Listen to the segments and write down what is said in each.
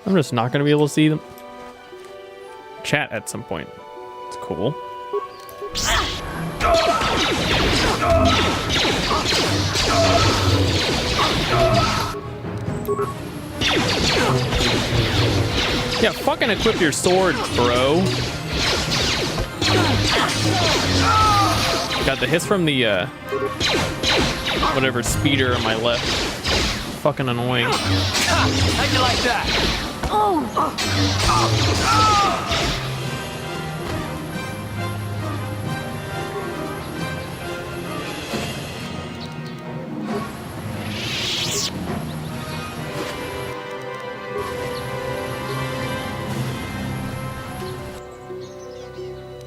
I'm just not gonna be able to see them chat at some point. It's cool. Yeah, fucking equip your sword, bro. Got the hiss from the whatever speeder on my left. Fucking annoying. How'd you like that?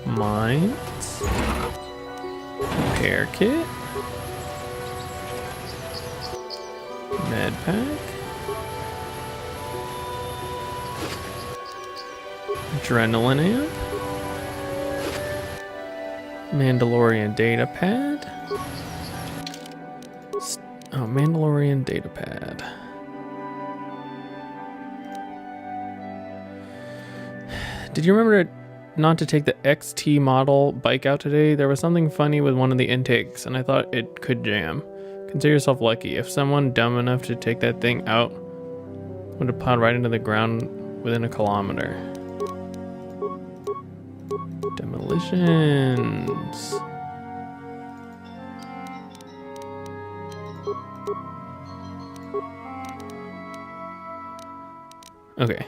Mines. Repair kit. Med pack. Adrenaline amp. Mandalorian data pad. Oh, Mandalorian data pad. Did you remember not to take the XT model bike out today? There was something funny with one of the intakes and I thought it could jam. Consider yourself lucky. If someone dumb enough to take that thing out would have plowed right into the ground within a kilometer. Demolitions. Okay.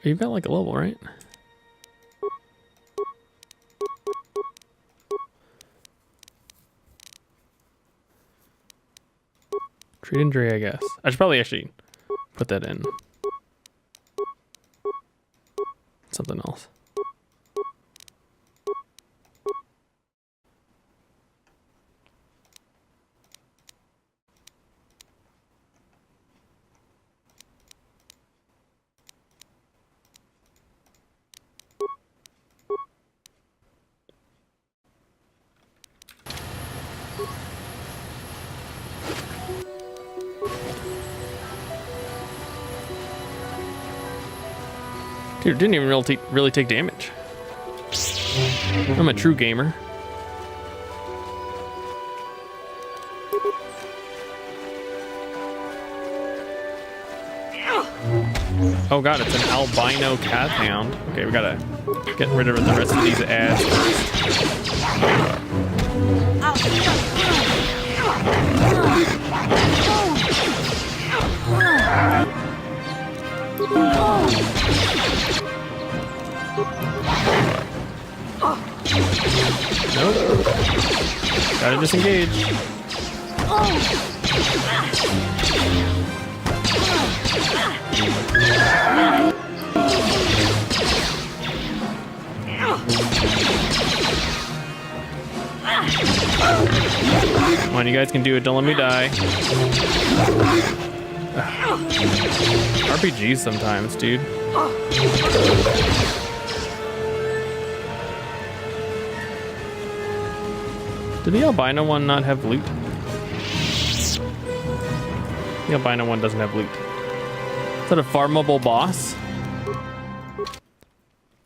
You've got like a level, right? Treat injury, I guess. I should probably actually put that in something else. Dude, didn't even really take damage. I'm a true gamer. Oh god, it's an albino cat hound. Okay, we gotta get rid of the rest of these ads first. Nope. Gotta disengage. Come on, you guys can do it. Don't let me die. RPGs sometimes, dude. Did the albino one not have loot? The albino one doesn't have loot. Is that a farmable boss?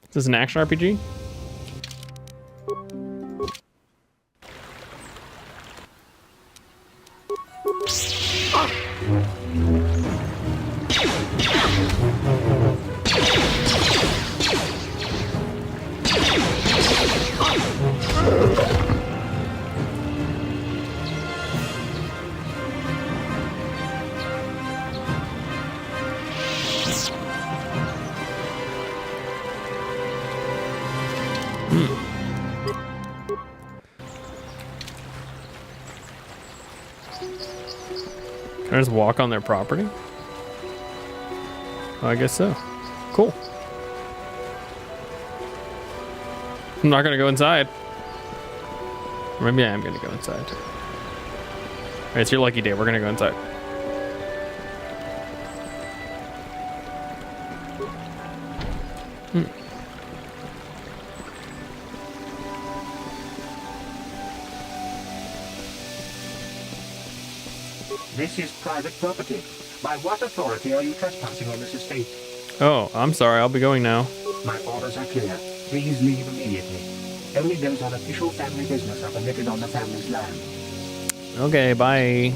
Is this an action RPG? Can I just walk on their property? Oh, I guess so. Cool. I'm not gonna go inside. Or maybe I am gonna go inside. Alright, it's your lucky day. We're gonna go inside. This is private property. By what authority are you trespassing on this estate? Oh, I'm sorry. I'll be going now. My orders are clear. Please leave immediately. Only those on official family business are permitted on the family's land. Okay, bye.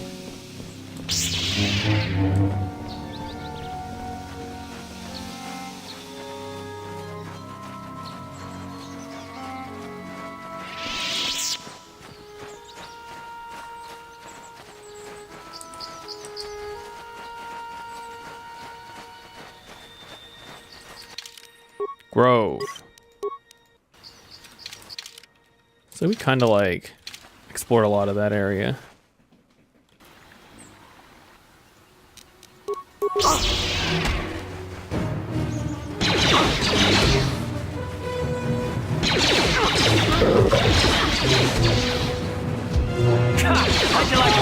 Grove. So we kind of like explored a lot of that area. How'd you like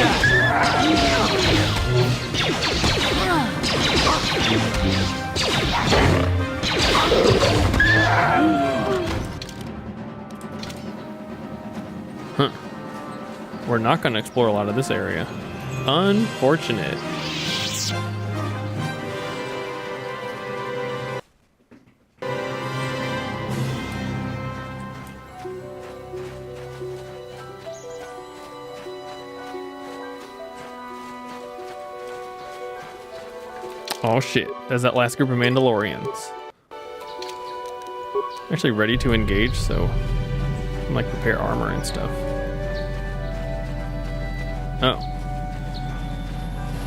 Huh. We're not going to explore a lot of this area. Unfortunate. Oh shit, there's that last group of Mandalorians. Actually ready to engage, so I can like prepare armor and stuff. Oh.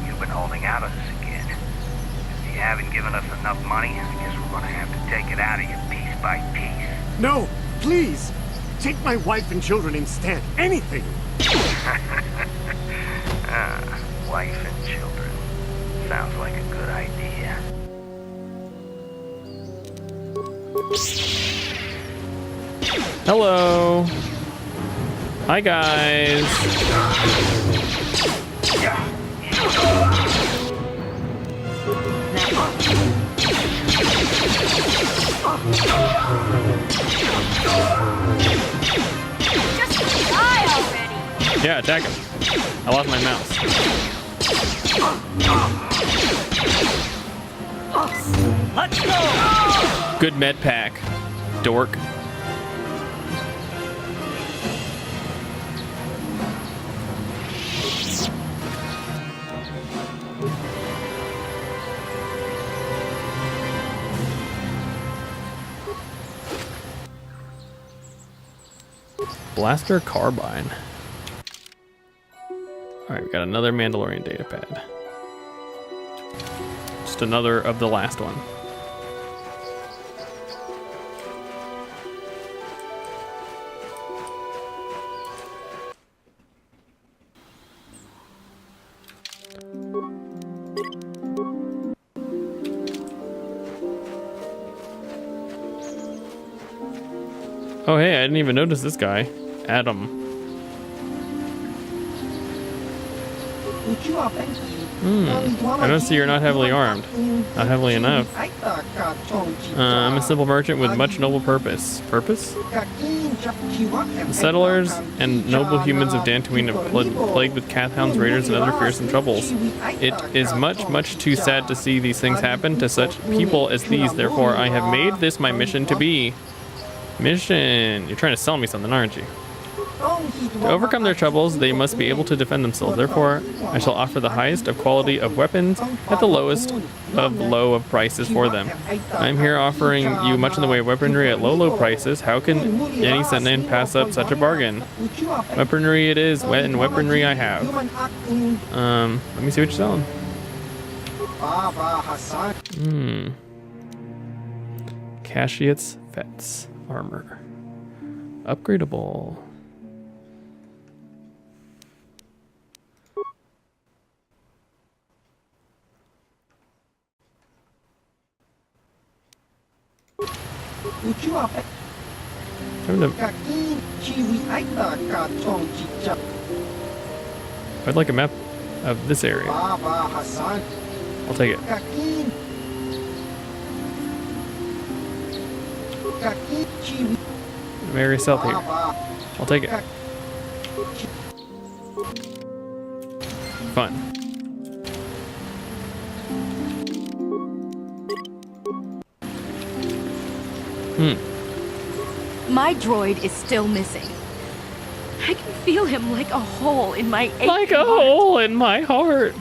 You've been holding out on us again. If you haven't given us enough money, I guess we're gonna have to take it out of you piece by piece. No, please! Take my wife and children instead. Anything! Wife and children. Sounds like a good idea. Hello. Hi guys. Just die already! Yeah, attack him. I lost my mouse. Let's go! Good med pack. Dork. Blaster carbine. Alright, we got another Mandalorian data pad. Just another of the last one. Oh hey, I didn't even notice this guy. Adam. I don't see you're not heavily armed. Not heavily enough. I'm a simple merchant with much noble purpose. Purpose? The settlers and noble humans of Dantooine have plagued with Kathhounds, raiders, and other fearsome troubles. It is much too sad to see these things happen to such people as these. Therefore, I have made this my mission to be. Mission. You're trying to sell me something, aren't you? To overcome their troubles, they must be able to defend themselves. Therefore, I shall offer the highest of quality of weapons at the lowest of low of prices for them. I am here offering you much in the way of weaponry at low prices. How can any Sennin pass up such a bargain? Weaponry it is, and weaponry I have. Let me see what you're selling. Cashiet's Fets armor. Upgradable. I'd like a map of this area. I'll take it. Very south here. I'll take it. Fun. My droid is still missing. I can feel him like a hole in my aching Like a heart. hole in my heart.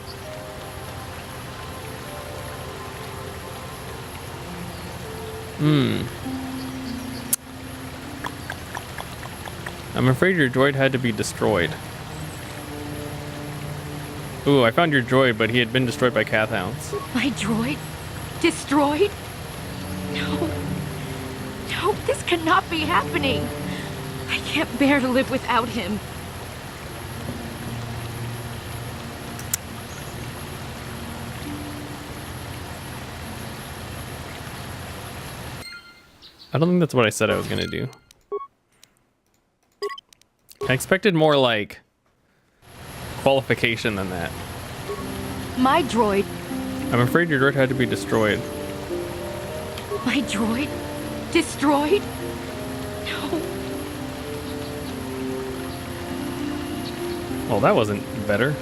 I'm afraid your droid had to be destroyed. Ooh, I found your droid, but he had been destroyed by Kath hounds. My droid? Destroyed? No. No, this cannot be happening. I can't bear to live without him. I don't think that's what I said I was gonna do. I expected more like qualification than that. My droid? I'm afraid your droid had to be destroyed. My droid? Destroyed? No. Well, that wasn't better.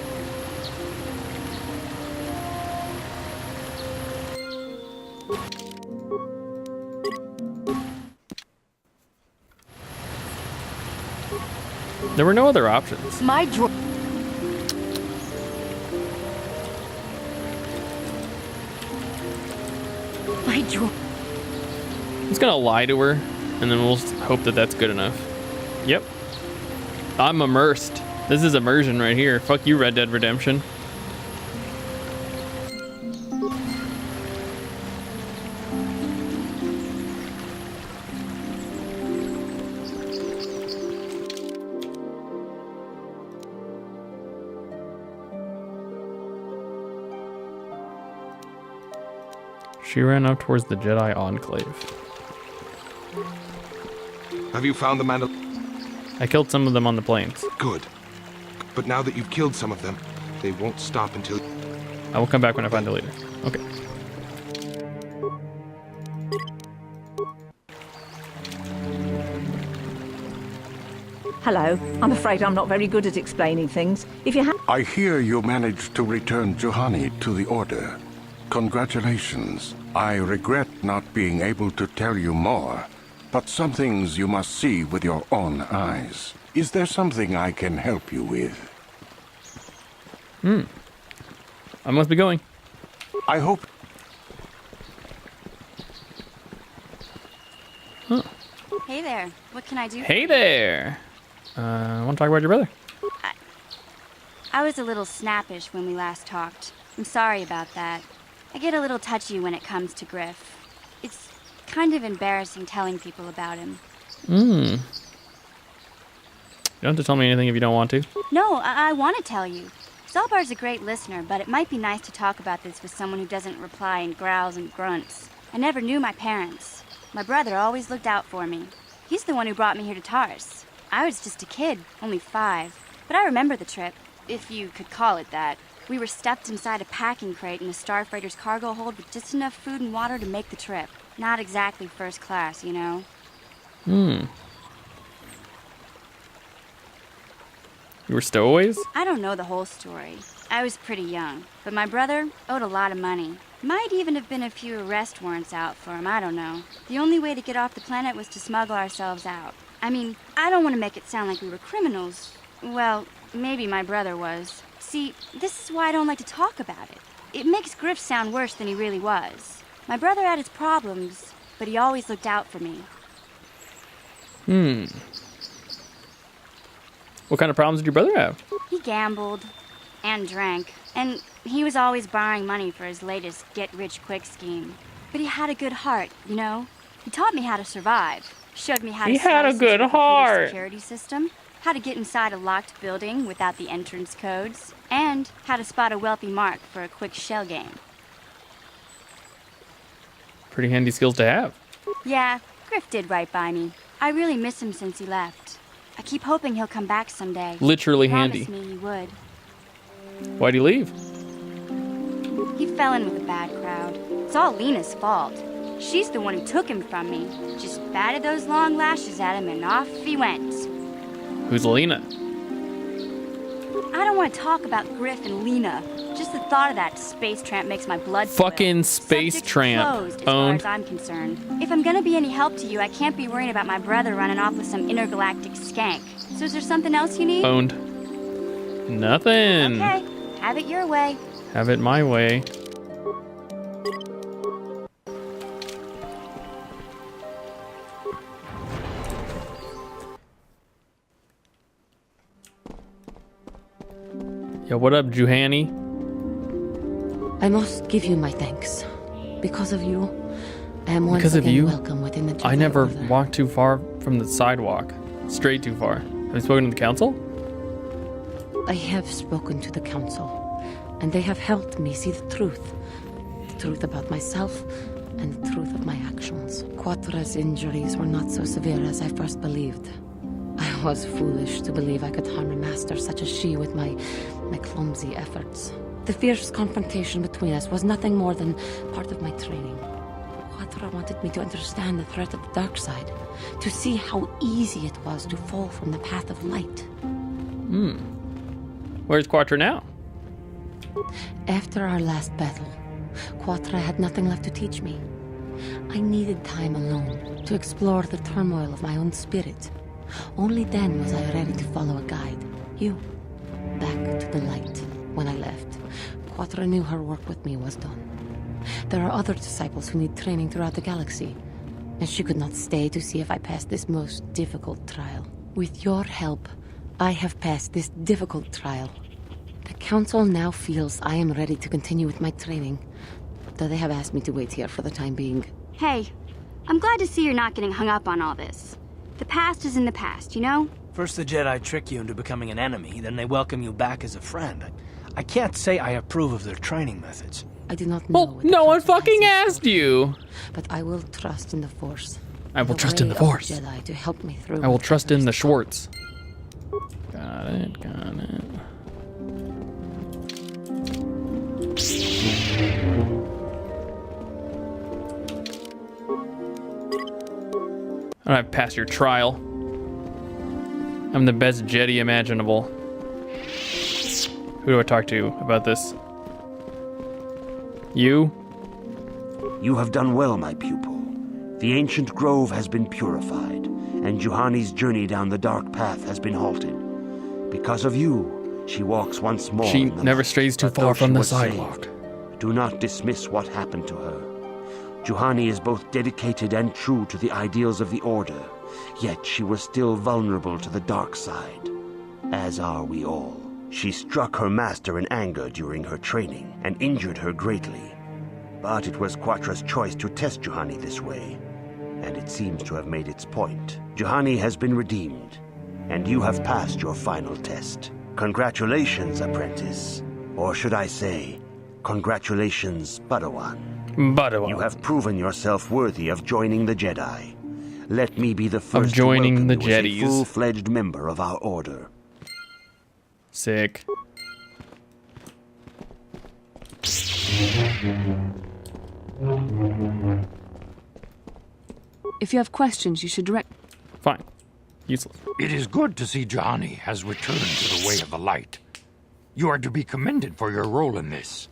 There were no other options. My droid. My droid. I'm just gonna lie to her, and then we'll hope that that's good enough. Yep. I'm immersed. This is immersion right here. Fuck you, Red Dead Redemption. She ran up towards the Jedi Enclave. Have you found the Mandal... I killed some of them on the plains. Good. But now that you've killed some of them, they won't stop until... I will come back when I find the leader. Okay. Hello. I'm afraid I'm not very good at explaining things. If you have... I hear you managed to return Juhani to the Order. Congratulations. I regret not being able to tell you more, but some things you must see with your own eyes. Is there something I can help you with? I must be going. I hope... Hey there. What can I do? Hey there. I want to talk about your brother. I was a little snappish when we last talked. I'm sorry about that. I get a little touchy when it comes to Griff. It's kind of embarrassing telling people about him. You don't have to tell me anything if you don't want to. No, I want to tell you. Zalbar's a great listener, but it might be nice to talk about this with someone who doesn't reply in growls and grunts. I never knew my parents. My brother always looked out for me. He's the one who brought me here to Tars. I was just a kid, only 5. But I remember the trip, if you could call it that. We were stuffed inside a packing crate in a starfreighter's cargo hold with just enough food and water to make the trip. Not exactly first class, you know? You were stowaways? I don't know the whole story. I was pretty young, but my brother owed a lot of money. Might even have been a few arrest warrants out for him, I don't know. The only way to get off the planet was to smuggle ourselves out. I mean, I don't want to make it sound like we were criminals. Well, maybe my brother was. See, this is why I don't like to talk about it. It makes Griff sound worse than he really was. My brother had his problems, but he always looked out for me. What kind of problems did your brother have? He gambled and drank, and he was always borrowing money for his latest get-rich-quick scheme. But he had a good heart, you know? He taught me how to survive, showed me how to had a slice good into a computer heart. security system, how to get inside a locked building without the entrance codes, and how to spot a wealthy mark for a quick shell game. Pretty handy skills to have. Yeah, Griff did right by me. I really miss him since he left. I keep hoping he'll come back someday. Literally Promise handy. me he would. Why'd he leave? He fell in with a bad crowd. It's all Lena's fault. She's the one who took him from me. Just batted those long lashes at him and off he went. Who's Lena? I don't want to talk about Griff and Lena. Just the thought of that space tramp makes my blood boil. Fucking space Subject tramp. closed, as Owned. far as I'm concerned. If I'm gonna be any help to you, I can't be worrying about my brother running off with some intergalactic skank. So is there something else you need? Owned. Nothing. Okay, have it your way. Have it my way. Yo, what up, Juhani? I must give you my thanks. Because of you, I am once Because of again you, welcome within the I Jedi never Order. walked too far from the sidewalk. Straight too far. Have you spoken to the council? I have spoken to the council, and they have helped me see the truth. The truth about myself, and the truth of my actions. Quatra's injuries were not so severe as I first believed. I was foolish to believe I could harm a master such as she with my clumsy efforts. The fierce confrontation between us was nothing more than part of my training. Quatra wanted me to understand the threat of the dark side, to see how easy it was to fall from the path of light. Where's Quattro now? After our last battle, Quatra had nothing left to teach me. I needed time alone to explore the turmoil of my own spirit. Only then was I ready to follow a guide. You. Back to the light. When I left, Quatra knew her work with me was done. There are other disciples who need training throughout the galaxy, and she could not stay to see if I passed this most difficult trial. With your help, I have passed this difficult trial. The Council now feels I am ready to continue with my training, though they have asked me to wait here for the time being. Hey, I'm glad to see you're not getting hung up on all this. The past is in the past, you know? First the Jedi trick you into becoming an enemy, then they welcome you back as a friend. I can't say I approve of their training methods. I do not know. Well, no one fucking asked you. But I will trust in the Force. I will trust in the way of Force. Jedi to help me through. I will trust in the Schwartz. Got it, got it. Alright, pass your trial. I'm the best Jedi imaginable. Who do I talk to about this? You? You have done well, my pupil. The ancient grove has been purified, and Juhani's journey down the dark path has been halted. Because of you, she walks once more. She in the never light. strays too But far though from she the was sidewalk. saved, do not dismiss what happened to her. Juhani is both dedicated and true to the ideals of the Order, yet she was still vulnerable to the dark side, as are we all. She struck her master in anger during her training and injured her greatly. But it was Quatra's choice to test Juhani this way, and it seems to have made its point. Juhani has been redeemed, and you have passed your final test. Congratulations, apprentice. Or should I say, congratulations, Padawan. Padawan. You have proven yourself worthy of joining the Jedi. Let me be the first Of joining to the welcome you as Jedis. a full-fledged member of our order. Sick. If you have questions, you should direct... Fine. Useless. It is good to see Juhani has returned to the way of the light. You are to be commended for your role in this.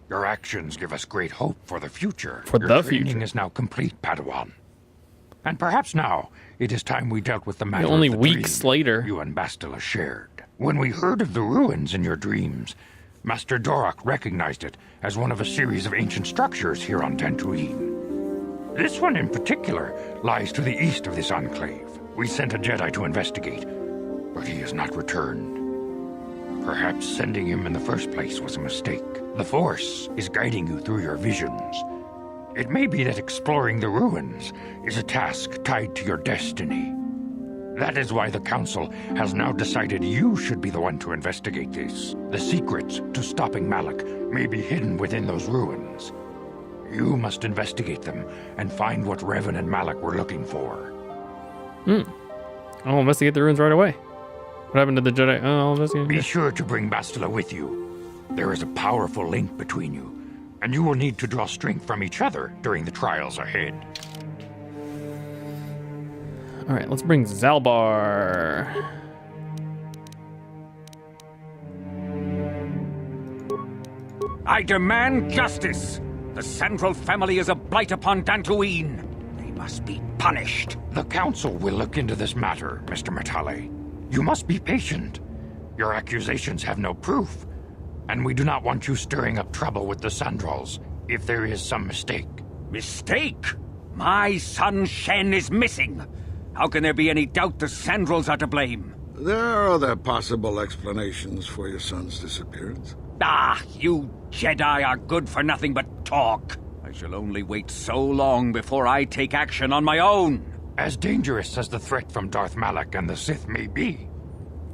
Your actions give us great hope for the future. For your the training future. is now complete, Padawan. And perhaps now it is time we dealt with the matter Only of the weeks dream later. you and Bastila shared. When we heard of the ruins in your dreams, Master Dorak recognized it as one of a series of ancient structures here on Dantooine. This one in particular lies to the east of this enclave. We sent a Jedi to investigate, but he has not returned. Perhaps sending him in the first place was a mistake. The Force is guiding you through your visions. It may be that exploring the ruins is a task tied to your destiny. That is why the Council has now decided you should be the one to investigate this. The secrets to stopping Malak may be hidden within those ruins. You must investigate them and find what Revan and Malak were looking for. I'll investigate the ruins right away. What happened to the Jedi? Oh, I'll investigate. Be sure to bring Bastila with you. There is a powerful link between you, and you will need to draw strength from each other during the trials ahead. All right, let's bring Zalbar. I demand justice! The Sandral family is a blight upon Dantooine. They must be punished. The Council will look into this matter, Mr. Matale. You must be patient. Your accusations have no proof, and we do not want you stirring up trouble with the Sandrals if there is some mistake. Mistake? My son Shen is missing. How can there be any doubt the Sandrals are to blame? There are other possible explanations for your son's disappearance. Ah, you Jedi are good for nothing but talk. I shall only wait so long before I take action on my own. As dangerous as the threat from Darth Malak and the Sith may be,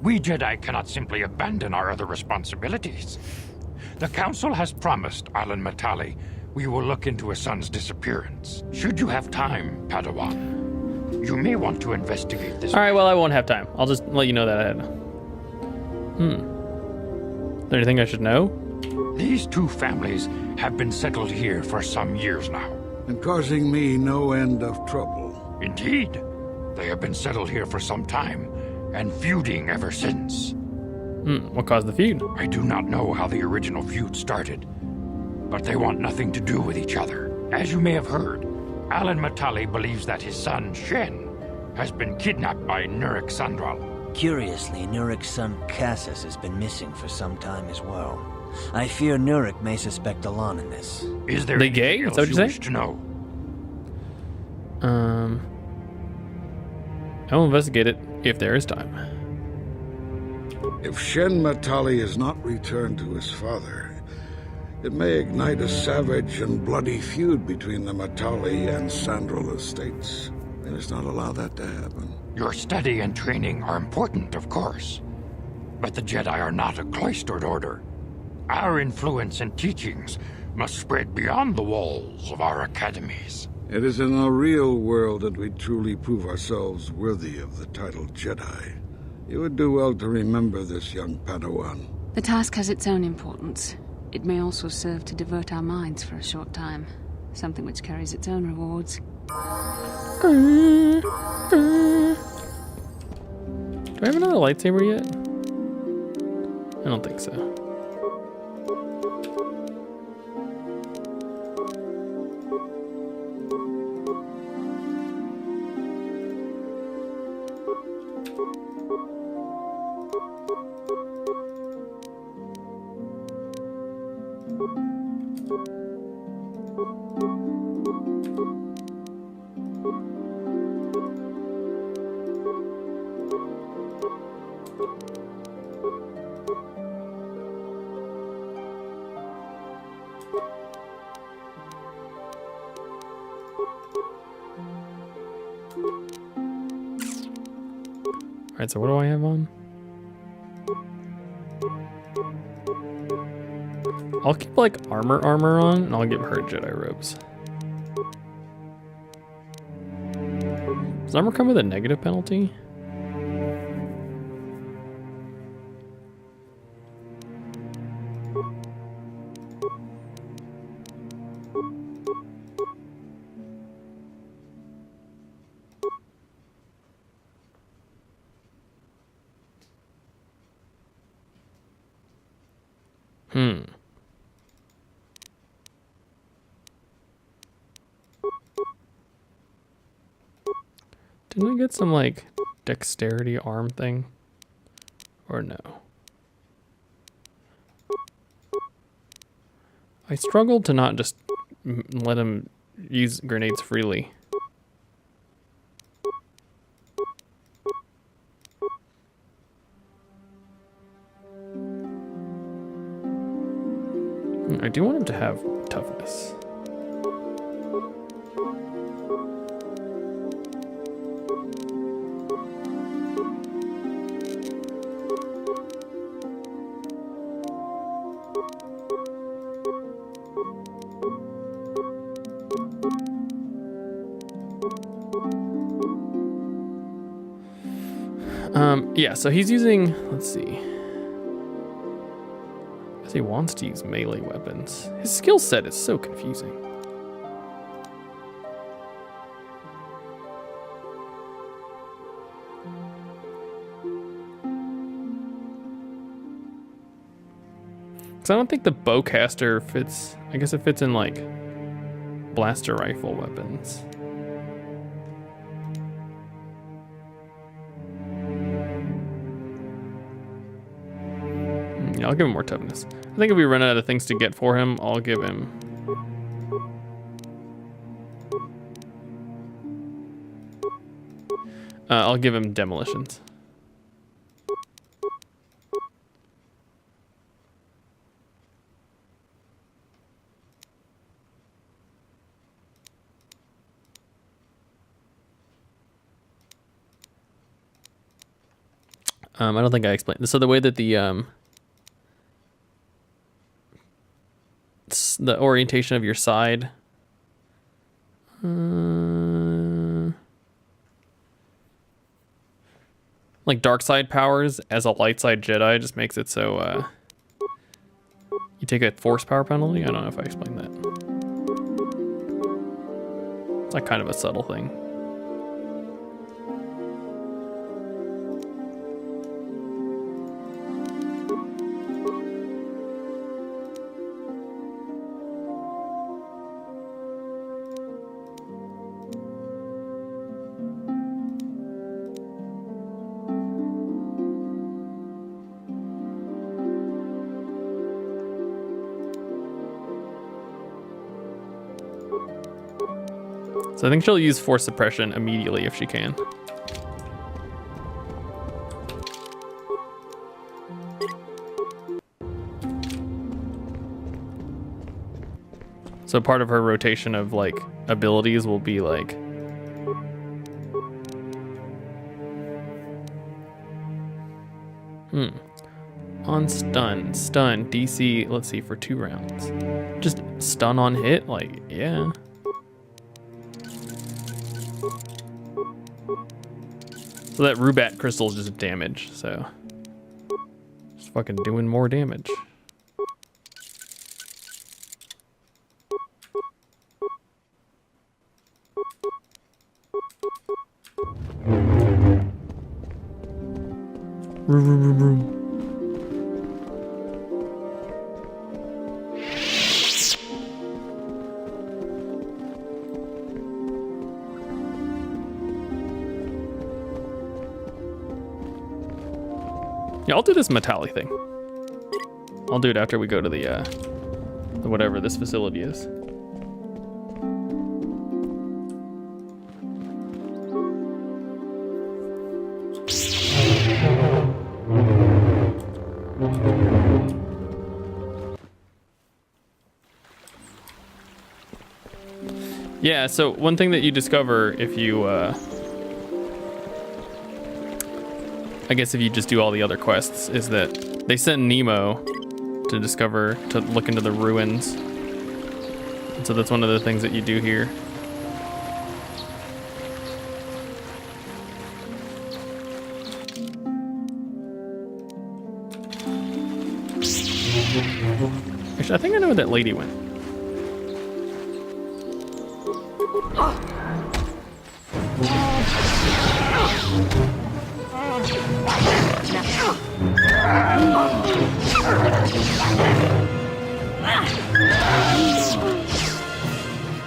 we Jedi cannot simply abandon our other responsibilities. The Council has promised Alan Matale we will look into a son's disappearance. Should you have time, Padawan, you may want to investigate this. All right, well, I won't have time. I'll just let you know that ahead. Is there anything I should know? These two families have been settled here for some years now. And causing me no end of trouble. Indeed. They have been settled here for some time, and feuding ever since. What caused the feud? I do not know how the original feud started, but they want nothing to do with each other. As you may have heard, Alan Matale believes that his son, Shen, has been kidnapped by Nurik Sandral. Curiously, Nurik's son Cassius has been missing for some time as well. I fear Nurik may suspect Alon in this. Is there they gay? Is that what you wish to know? I will investigate it if there is time. If Shen Matale is not returned to his father, it may ignite a savage and bloody feud between the Matale and Sandral estates. We must not allow that to happen. Your study and training are important, of course. But the Jedi are not a cloistered order. Our influence and teachings must spread beyond the walls of our academies. It is in the real world that we truly prove ourselves worthy of the title Jedi. You would do well to remember this, young Padawan. The task has its own importance. It may also serve to divert our minds for a short time. Something which carries its own rewards. Do I have another lightsaber yet? I don't think so. Alright, so what do I have on? I'll keep like armor on, and I'll give her Jedi robes. Does armor come with a negative penalty? Didn't I get some, like, dexterity arm thing? Or no? I struggled to not just let him use grenades freely. I do want him to have toughness. Yeah, so he's using, let's see. I guess he wants to use melee weapons. His skill set is so confusing. Because I don't think the bowcaster fits. I guess it fits in like blaster rifle weapons. Yeah, I'll give him more toughness. I think if we run out of things to get for him, I'll give him... I'll give him demolitions. I don't think I explained this. So the way that the orientation of your side, like dark side powers as a light side Jedi, just makes it so you take a force power penalty. I don't know if I explained that. It's like kind of a subtle thing. So I think she'll use force suppression immediately if she can. So part of her rotation of like abilities will be like on stun DC, let's see, for 2 rounds. Just stun on hit, like, yeah. So that Rubat crystal is just damage, so just fucking doing more damage. Yeah, I'll do this Matali thing. I'll do it after we go to the whatever this facility is. Yeah, so one thing that you discover if you I guess if you just do all the other quests, is that they sent Nemo to look into the ruins. And so that's one of the things that you do here. Actually, I think I know where that lady went.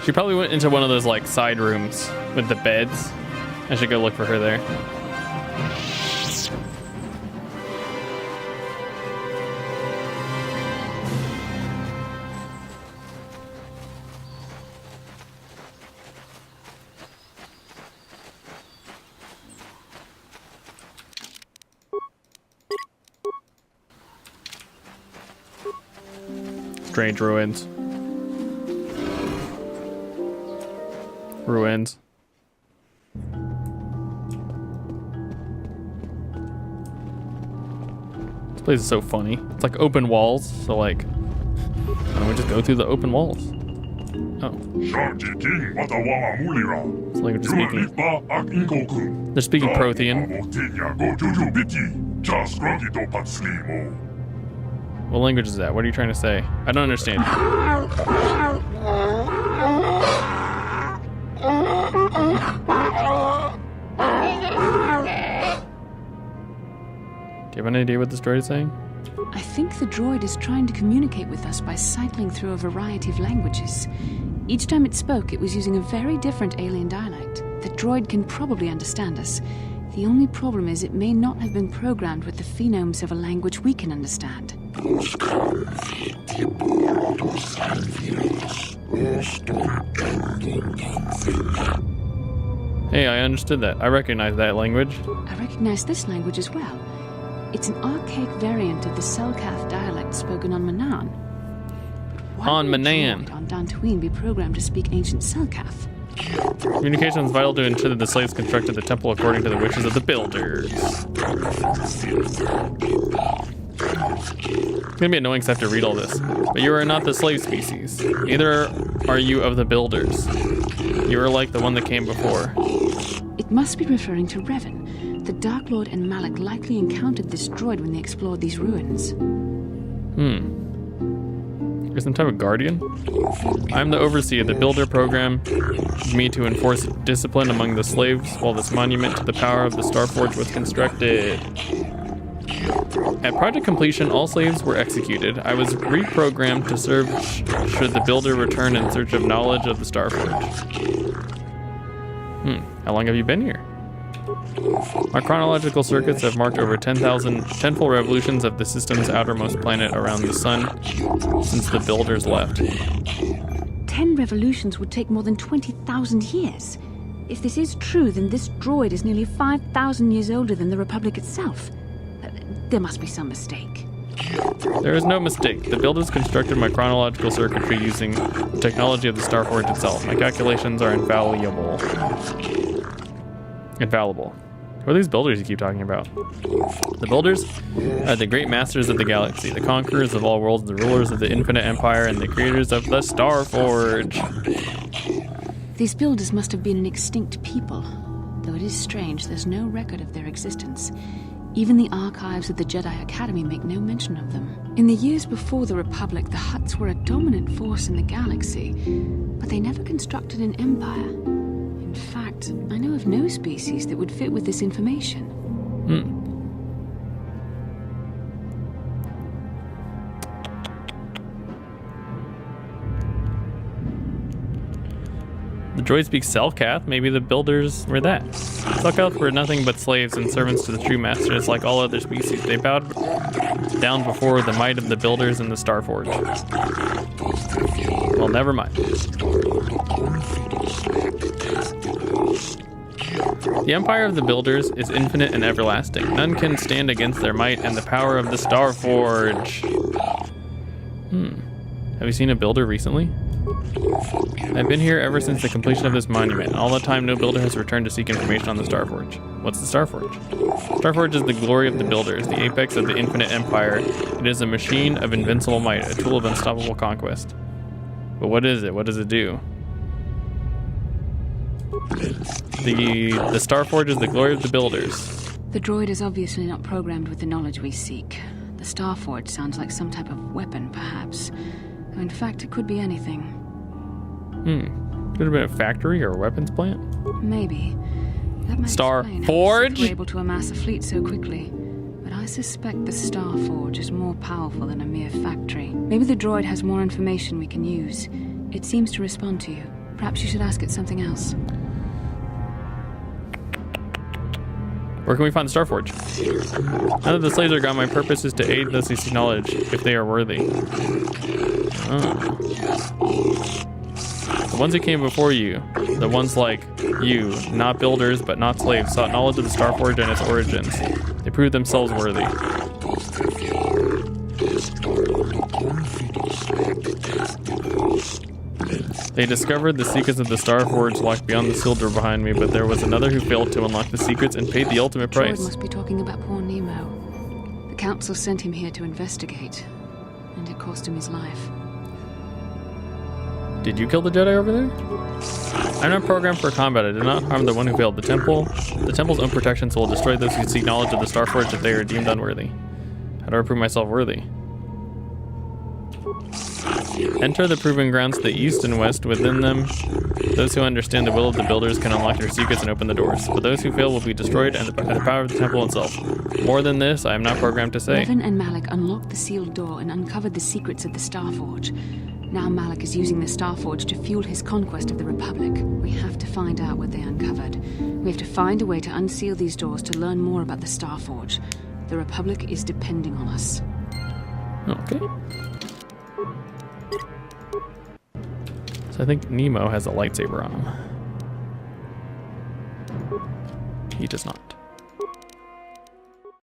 She probably went into one of those like side rooms with the beds. I should go look for her there. Strange ruins. Ruins. This place is so funny. It's like open walls, so like, why don't we just go through the open walls? Oh. It's like they're speaking. They're speaking Prothean. What language is that? What are you trying to say? I don't understand. you have any idea what this droid is saying? I think the droid is trying to communicate with us by cycling through a variety of languages. Each time it spoke, it was using a very different alien dialect. The droid can probably understand us. The only problem is it may not have been programmed with the phonemes of a language we can understand. Hey, I understood that. I recognize that language. I recognize this language as well. It's an archaic variant of the Selkath dialect spoken on Manaan. On Manaan. On Dantooine be programmed to speak ancient Selkath. Communication is vital to ensure that the slaves constructed the temple according to the wishes of the builders. It's gonna be annoying to have to read all this. But you are not the slave species. Neither are you of the builders. You are like the one that came before. It must be referring to Revan. The Dark Lord and Malak likely encountered this droid when they explored these ruins. You're some type of guardian? I'm the overseer. The builder programmed me to enforce discipline among the slaves while this monument to the power of the Starforge was constructed. At project completion, all slaves were executed. I was reprogrammed to serve should the builder return in search of knowledge of the Starforge. How long have you been here? My chronological circuits have marked over 10,000 tenfold revolutions of the system's outermost planet around the sun since the builders left. 10 revolutions would take more than 20,000 years. If this is true, then this droid is nearly 5,000 years older than the Republic itself. There must be some mistake. There is no mistake. The builders constructed my chronological circuitry using the technology of the Starforge itself. My calculations are infallible. Infallible. Who are these builders you keep talking about? The builders are the great masters of the galaxy, the conquerors of all worlds, the rulers of the infinite empire, and the creators of the Starforge. These builders must have been an extinct people. Though it is strange, there's no record of their existence. Even the archives of the Jedi Academy make no mention of them. In the years before the Republic, the Hutts were a dominant force in the galaxy, but they never constructed an empire. In fact, I know of no species that would fit with this information. The droid speaks Selkath. Maybe the builders were that. Selkath were nothing but slaves and servants to the true masters, like all other species. They bowed down before the might of the builders and the Starforge. Well, never mind. The empire of the builders is infinite and everlasting. None can stand against their might and the power of the Starforge. Have you seen a builder recently? I've been here ever since the completion of this monument. All the time, no builder has returned to seek information on the Starforge. What's the Starforge? Starforge is the glory of the builders, the apex of the infinite empire. It is a machine of invincible might, a tool of unstoppable conquest. But what is it? What does it do? The Starforge is the glory of the builders. The droid is obviously not programmed with the knowledge we seek. The Starforge sounds like some type of weapon, perhaps. Though in fact, it could be anything. Could have been a factory or a weapons plant? Maybe. That might explain how Starforge? we're able to amass a fleet so quickly. But I suspect the Starforge is more powerful than a mere factory. Maybe the droid has more information we can use. It seems to respond to you. Perhaps you should ask it something else. Where can we find the Starforge? Now that the slaves are gone, my purpose is to aid those who seek knowledge, if they are worthy. The ones who came before you, the ones like you, not builders but not slaves, sought knowledge of the Starforge and its origins. They proved themselves worthy. They discovered the secrets of the Starforge locked beyond the sealed door behind me, but there was another who failed to unlock the secrets and paid the ultimate price. Droid must be talking about poor Nemo. The council sent him here to investigate, and it cost him his life. Did you kill the Jedi over there? I'm not programmed for combat. I did not harm the one who failed the temple. The temple's own protections will destroy those who seek knowledge of the Starforge if they are deemed unworthy. How do I prove myself worthy? Enter the proving grounds to the east and west. Within them, those who understand the will of the builders can unlock their secrets and open the doors, but those who fail will be destroyed and the power of the temple itself. More than this, I am not programmed to say. Revan and Malik unlocked the sealed door and uncovered the secrets of the Starforge. Now Malik is using the Starforge to fuel his conquest of the Republic. We have to find out what they uncovered. We have to find a way to unseal these doors to learn more about the Starforge. The Republic is depending on us. Okay. So I think Nemo has a lightsaber on him. He does not.